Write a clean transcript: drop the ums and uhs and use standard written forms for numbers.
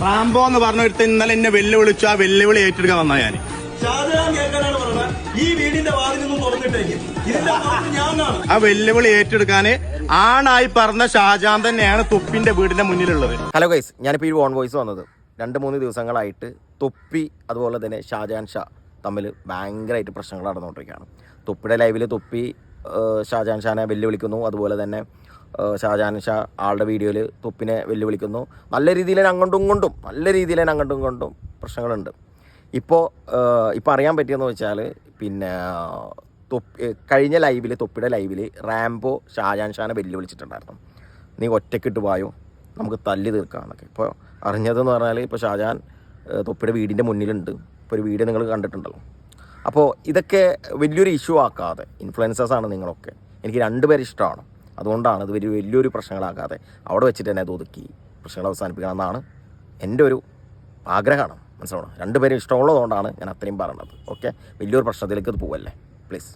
Rambo എന്ന് പറഞ്ഞ ഒരുത്ത ഇന്നലെ എന്നെ വെല്ലുവിളിച്ചു. ആ വെല്ലുവിളി ഏറ്റെടുക്കാൻ വന്നാ ഞാൻ. ഈ വീടിന്റെ വാതിൽ നിന്നും തുറന്നിട്ടേക്ക് ആ വെല്ലുവിളി ഏറ്റെടുക്കാന് ആണായി പറഞ്ഞ ഷാജാൻ തന്നെയാണ് തൊപ്പിന്റെ വീടിന്റെ മുന്നിലുള്ളത്. ഹലോ ഗൈസ്, ഞാനിപ്പോൾ ഈ ഓൺ വോയിസ് വന്നത് 2-3 ദിവസങ്ങളായിട്ട് തൊപ്പി അതുപോലെ തന്നെ ഷാജാൻ ഷാ തമ്മിൽ ഭയങ്കരമായിട്ട് പ്രശ്നങ്ങൾ നടന്നുകൊണ്ടിരിക്കുകയാണ്. തൊപ്പിയുടെ ലൈവിൽ തൊപ്പി ഷാജാൻ ഷാനെ വെല്ലുവിളിക്കുന്നു, അതുപോലെ തന്നെ ഷാജാൻ ഷാ ആളുടെ വീഡിയോയിൽ തൊപ്പിനെ വെല്ലുവിളിക്കുന്നു. നല്ല രീതിയിൽ അങ്ങോട്ടും കൊണ്ടും പ്രശ്നങ്ങളുണ്ട്. ഇപ്പോൾ അറിയാൻ പറ്റിയെന്ന് വെച്ചാൽ പിന്നെ കഴിഞ്ഞ ലൈവിൽ തൊപ്പിയുടെ ലൈവിൽ റാംബോ ഷാജാൻ ഷാനെ വെല്ലുവിളിച്ചിട്ടുണ്ടായിരുന്നു. നീ ഒറ്റക്കിട്ട് പോയോ, നമുക്ക് തല്ലി തീർക്കാമെന്നൊക്കെ. ഇപ്പോൾ അറിഞ്ഞതെന്ന് പറഞ്ഞാൽ ഇപ്പോൾ ഷാജാൻ തൊപ്പിയുടെ വീടിൻ്റെ മുന്നിലുണ്ട്. ഇപ്പോൾ ഒരു വീഡിയോ നിങ്ങൾ കണ്ടിട്ടുണ്ടല്ലോ. അപ്പോൾ ഇതൊക്കെ വലിയൊരു ഇഷ്യൂ ആക്കാതെ, ഇൻഫ്ലുവൻസേഴ്സാണ് നിങ്ങളൊക്കെ, എനിക്ക് 2 പേര് ഇഷ്ടമാണ്. അതുകൊണ്ടാണ് ഇത് വലിയൊരു പ്രശ്നങ്ങളാക്കാതെ അവിടെ വെച്ചിട്ട് തന്നെ അത് ഒതുക്കി പ്രശ്നങ്ങൾ അവസാനിപ്പിക്കണം എന്നാണ് എൻ്റെ ഒരു ആഗ്രഹമാണ്. മനസ്സിലാവണം. 2 പേരും ഇഷ്ടമുള്ളതുകൊണ്ടാണ് ഞാൻ അത്രയും പറയുന്നത്. ഓക്കെ, വലിയൊരു പ്രശ്നത്തിലേക്ക് ഇത് പോവല്ലേ പ്ലീസ്.